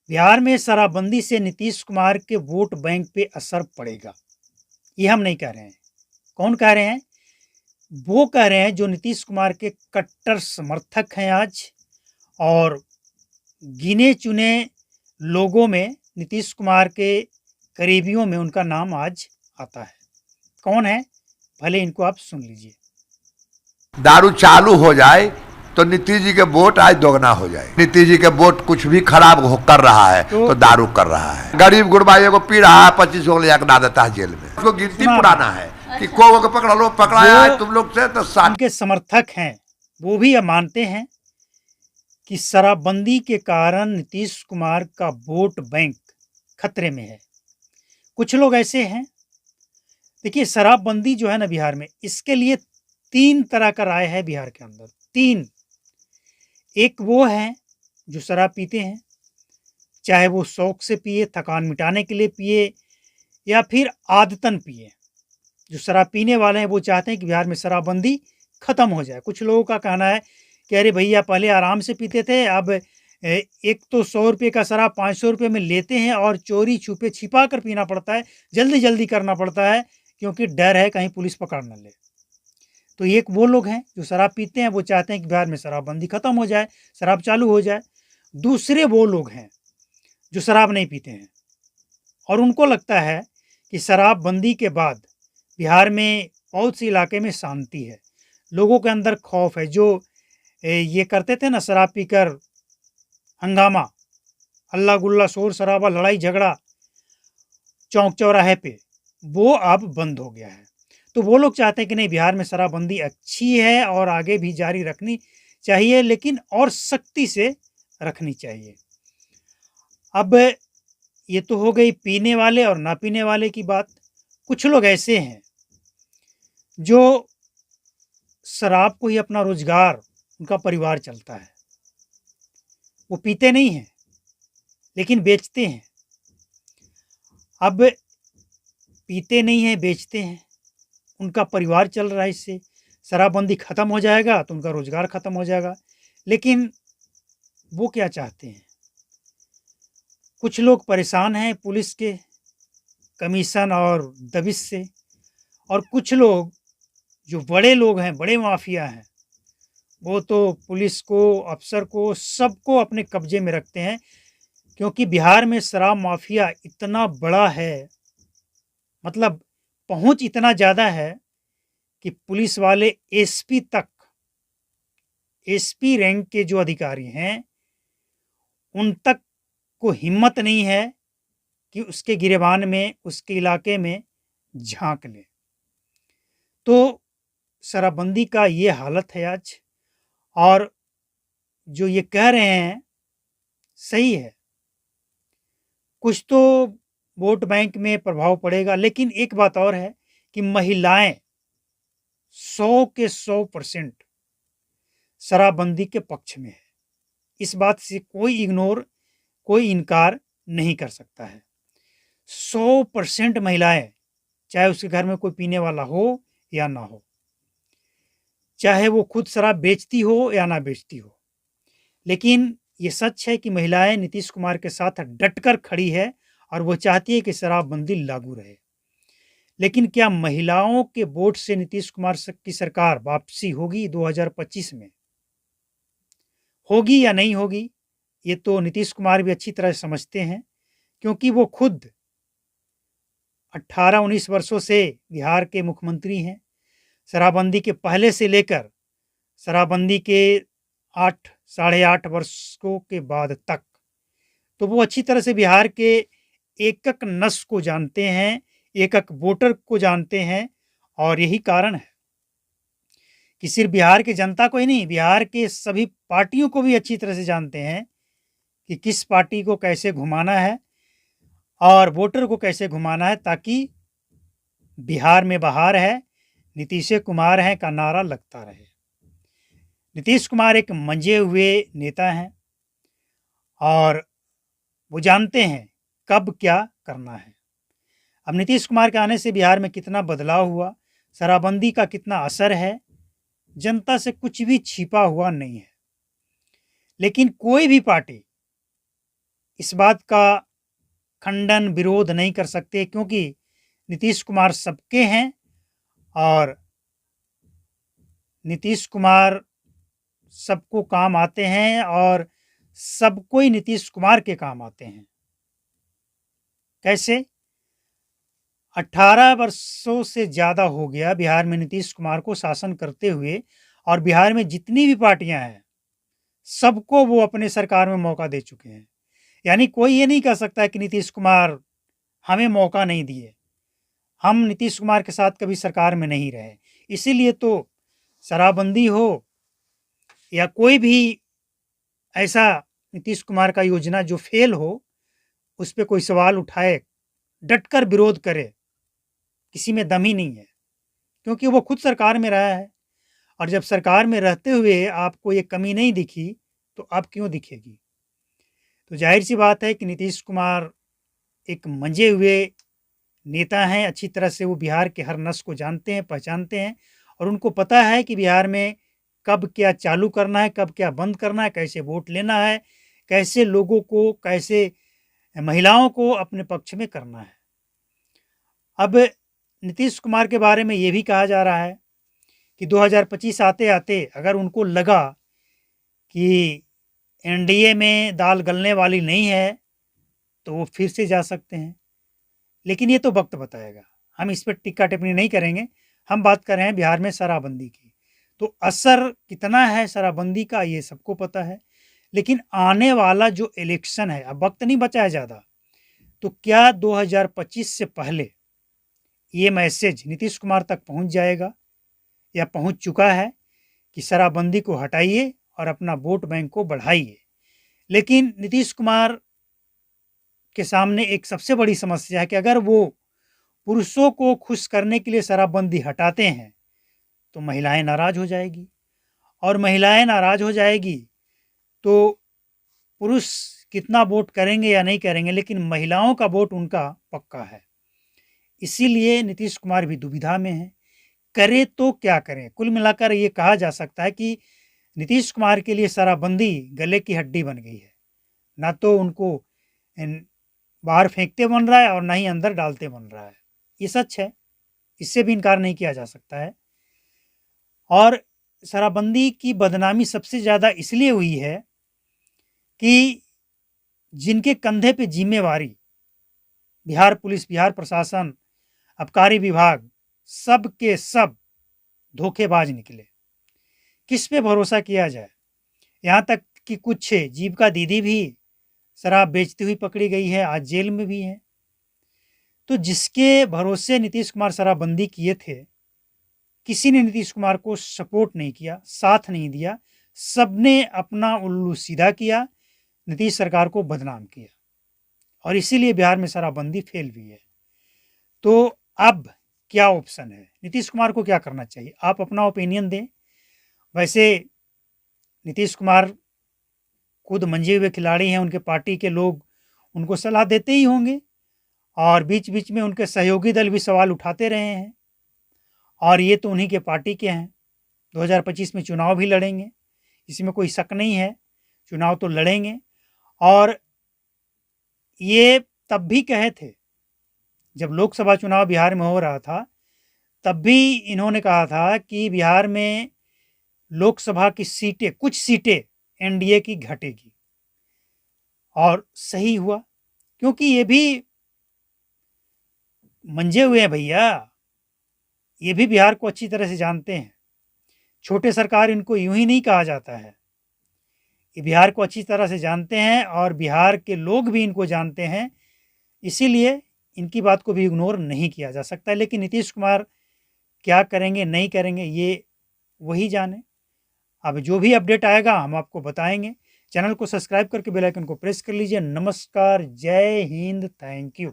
बिहार में शराबबंदी से नीतीश कुमार के वोट बैंक पे असर पड़ेगा, ये हम नहीं कह रहे हैं। कौन कह रहे हैं? वो कह रहे हैं जो नीतीश कुमार के कट्टर समर्थक हैं आज, और गिने चुने लोगों में नीतीश कुमार के करीबियों में उनका नाम आज आता है। कौन है? भले इनको आप सुन लीजिए। दारू चालू हो जाए तो नीतीश जी के वोट आज दोगुना हो जाए। नीतीश जी के वोट कुछ भी खराब कर रहा है तो दारू कर रहा है। गरीब गुरबाइयों को पी रहा है, 25 को ले ला देता है जेल में। उसको गिनती पुराना है कि को पकड़ा लो, पकड़ाया है तुम लोग से तो उनके समर्थक हैं वो भी अब मानते हैं कि शराबबंदी के कारण नीतीश कुमार का वोट बैंक खतरे में है। कुछ लोग ऐसे हैं, देखिए शराबबंदी जो है ना बिहार में, इसके लिए 3 तरह का राय है बिहार के अंदर। 3। एक वो हैं जो शराब पीते हैं, चाहे वो शौक से पिए, थकान मिटाने के लिए पिए, या फिर आदतन पिए। जो शराब पीने वाले हैं वो चाहते हैं कि बिहार में शराबबंदी खत्म हो जाए। कुछ लोगों का कहना है कि अरे भैया पहले आराम से पीते थे, अब एक तो 100 रुपये का शराब 500 रुपये में लेते हैं और चोरी छुपे छिपा कर पीना पड़ता है, जल्दी जल्दी करना पड़ता है क्योंकि डर है कहीं पुलिस पकड़ न ले। तो एक वो लोग हैं जो शराब पीते हैं, वो चाहते हैं कि बिहार में शराबबंदी खत्म हो जाए, शराब चालू हो जाए। दूसरे वो लोग हैं जो शराब नहीं पीते हैं और उनको लगता है कि शराबबंदी के बाद बिहार में बहुत से इलाके में शांति है, लोगों के अंदर खौफ है। जो ये करते थे ना शराब पीकर हंगामा, हल्ला गुल्ला, शोर शराबा, लड़ाई झगड़ा चौक चौराहे पे, वो अब बंद हो गया है। तो वो लोग चाहते हैं कि नहीं, बिहार में शराबबंदी अच्छी है और आगे भी जारी रखनी चाहिए, लेकिन और सख्ती से रखनी चाहिए। अब ये तो हो गई पीने वाले और ना पीने वाले की बात। कुछ लोग ऐसे हैं जो शराब को ही अपना रोजगार, उनका परिवार चलता है। वो पीते नहीं हैं लेकिन बेचते हैं। अब पीते नहीं हैं, बेचते हैं, उनका परिवार चल रहा है इससे। शराबबंदी खत्म हो जाएगा तो उनका रोजगार खत्म हो जाएगा। लेकिन वो क्या चाहते हैं? कुछ लोग परेशान हैं पुलिस के कमीशन और दबिश से, और कुछ लोग जो बड़े लोग हैं, बड़े माफिया हैं, वो तो पुलिस को, अफसर को, सबको अपने कब्जे में रखते हैं। क्योंकि बिहार में शराब माफिया इतना बड़ा है, मतलब पहुंच इतना ज़्यादा है कि पुलिस वाले एसपी तक, एसपी रैंक के जो अधिकारी हैं उन तक को हिम्मत नहीं है कि उसके गिरेबान में, उसके इलाके में झांक ले। तो शराबबंदी का ये हालत है आज। और जो ये कह रहे हैं सही है, कुछ तो वोट बैंक में प्रभाव पड़ेगा, लेकिन एक बात और है कि महिलाएं 100 के 100% शराबबंदी के पक्ष में है। इस बात से कोई इनकार नहीं कर सकता है। 100% महिलाएं, चाहे उसके घर में कोई पीने वाला हो या ना हो, चाहे वो खुद शराब बेचती हो या ना बेचती हो, लेकिन ये सच है कि महिलाएं नीतीश कुमार के साथ डटकर खड़ी है और वो चाहती है कि शराबबंदी लागू रहे। लेकिन क्या महिलाओं के वोट से नीतीश कुमार की सरकार वापसी होगी 2025 में? होगी या नहीं होगी, ये तो नीतीश कुमार भी अच्छी तरह समझते हैं, क्योंकि वो खुद 18-19 वर्षों से बिहार के मुख्यमंत्री हैं। शराबबंदी के पहले से लेकर शराबबंदी के 8 साढ़े 8 वर्षों के बाद तक, तो वो अच्छी तरह से बिहार के एक-एक नस को जानते हैं, एक-एक वोटर को जानते हैं। और यही कारण है कि सिर्फ बिहार की जनता को ही नहीं, बिहार के सभी पार्टियों को भी अच्छी तरह से जानते हैं कि किस पार्टी को कैसे घुमाना है और वोटर को कैसे घुमाना है, ताकि बिहार में बहार है, नीतीश कुमार हैं का नारा लगता रहे। नीतीश कुमार एक मंजे हुए नेता हैं और वो जानते हैं कब क्या करना है। अब नीतीश कुमार के आने से बिहार में कितना बदलाव हुआ, शराबबंदी का कितना असर है, जनता से कुछ भी छिपा हुआ नहीं है। लेकिन कोई भी पार्टी इस बात का खंडन विरोध नहीं कर सकते, क्योंकि नीतीश कुमार सबके हैं और नीतीश कुमार सबको काम आते हैं और सबको ही नीतीश कुमार के काम आते हैं। कैसे? 18 वर्षों से ज़्यादा हो गया बिहार में नीतीश कुमार को शासन करते हुए, और बिहार में जितनी भी पार्टियां हैं सबको वो अपने सरकार में मौका दे चुके हैं। यानी कोई ये नहीं कह सकता है कि नीतीश कुमार हमें मौका नहीं दिए, हम नीतीश कुमार के साथ कभी सरकार में नहीं रहे। इसीलिए तो शराबबंदी हो या कोई भी ऐसा नीतीश कुमार का योजना जो फेल हो, उस पर कोई सवाल उठाए, डटकर विरोध करे, किसी में दम ही नहीं है, क्योंकि वो खुद सरकार में रहा है। और जब सरकार में रहते हुए आपको ये कमी नहीं दिखी तो अब क्यों दिखेगी? तो जाहिर सी बात है कि नीतीश कुमार एक मंजे हुए नेता हैं। अच्छी तरह से वो बिहार के हर नस को जानते हैं, पहचानते हैं, और उनको पता है कि बिहार में कब क्या चालू करना है, कब क्या बंद करना है, कैसे वोट लेना है, कैसे लोगों को, कैसे महिलाओं को अपने पक्ष में करना है। अब नीतीश कुमार के बारे में ये भी कहा जा रहा है कि 2025 आते आते अगर उनको लगा कि एनडीए में दाल गलने वाली नहीं है तो वो फिर से जा सकते हैं, लेकिन ये तो वक्त बताएगा। हम इस पर टिक्का टिप्पणी नहीं करेंगे। हम बात कर रहे हैं बिहार में शराबबंदी की। तो असर कितना है शराबबंदी का ये सबको पता है, लेकिन आने वाला जो इलेक्शन है, अब वक्त नहीं बचा है ज़्यादा, तो क्या 2025 से पहले ये मैसेज नीतीश कुमार तक पहुंच जाएगा या पहुंच चुका है कि शराबबंदी को हटाइए और अपना वोट बैंक को बढ़ाइए? लेकिन नीतीश कुमार के सामने एक सबसे बड़ी समस्या है कि अगर वो पुरुषों को खुश करने के लिए शराबबंदी हटाते हैं तो महिलाएं नाराज़ हो जाएगी, और महिलाएं नाराज़ हो जाएगी तो पुरुष कितना वोट करेंगे या नहीं करेंगे, लेकिन महिलाओं का वोट उनका पक्का है। इसीलिए नीतीश कुमार भी दुविधा में है, करे तो क्या करें? कुल मिलाकर ये कहा जा सकता है कि नीतीश कुमार के लिए शराबबंदी गले की हड्डी बन गई है। ना तो उनको बाहर फेंकते बन रहा है और ना ही अंदर डालते बन रहा है। ये सच है, इससे भी इनकार नहीं किया जा सकता है। और शराबबंदी की बदनामी सबसे ज़्यादा इसलिए हुई है कि जिनके कंधे पे जिम्मेवारी बिहार पुलिस, बिहार प्रशासन, आबकारी विभाग, सब के सब धोखेबाज निकले। किस पे भरोसा किया जाए? यहाँ तक कि कुछ जीविका दीदी भी शराब बेचती हुई पकड़ी गई है, आज जेल में भी है। तो जिसके भरोसे नीतीश कुमार शराबबंदी किए थे, किसी ने नीतीश कुमार को सपोर्ट नहीं किया, साथ नहीं दिया, सबने अपना उल्लू सीधा किया, नीतीश सरकार को बदनाम किया, और इसीलिए बिहार में शराबबंदी फेल हुई है। तो अब क्या ऑप्शन है? नीतीश कुमार को क्या करना चाहिए? आप अपना ओपिनियन दें। वैसे नीतीश कुमार खुद मंजे हुए खिलाड़ी हैं, उनके पार्टी के लोग उनको सलाह देते ही होंगे, और बीच बीच में उनके सहयोगी दल भी सवाल उठाते रहे हैं, और ये तो उन्हीं के पार्टी के हैं। 2025 में चुनाव भी लड़ेंगे, इसमें कोई शक नहीं है, चुनाव तो लड़ेंगे। और ये तब भी कहे थे जब लोकसभा चुनाव बिहार में हो रहा था, तब भी इन्होंने कहा था कि बिहार में लोकसभा की सीटें, कुछ सीटें एनडीए की घटेगी, और सही हुआ, क्योंकि ये भी मंजे हुए हैं भैया, ये भी बिहार को अच्छी तरह से जानते हैं। छोटे सरकार इनको यूं ही नहीं कहा जाता है, ये बिहार को अच्छी तरह से जानते हैं, और बिहार के लोग भी इनको जानते हैं। इसीलिए इनकी बात को भी इग्नोर नहीं किया जा सकता। लेकिन नीतीश कुमार क्या करेंगे, नहीं करेंगे, ये वही जाने। अब जो भी अपडेट आएगा हम आपको बताएंगे। चैनल को सब्सक्राइब करके बेल आइकन को प्रेस कर लीजिए। नमस्कार, जय हिंद, थैंक यू।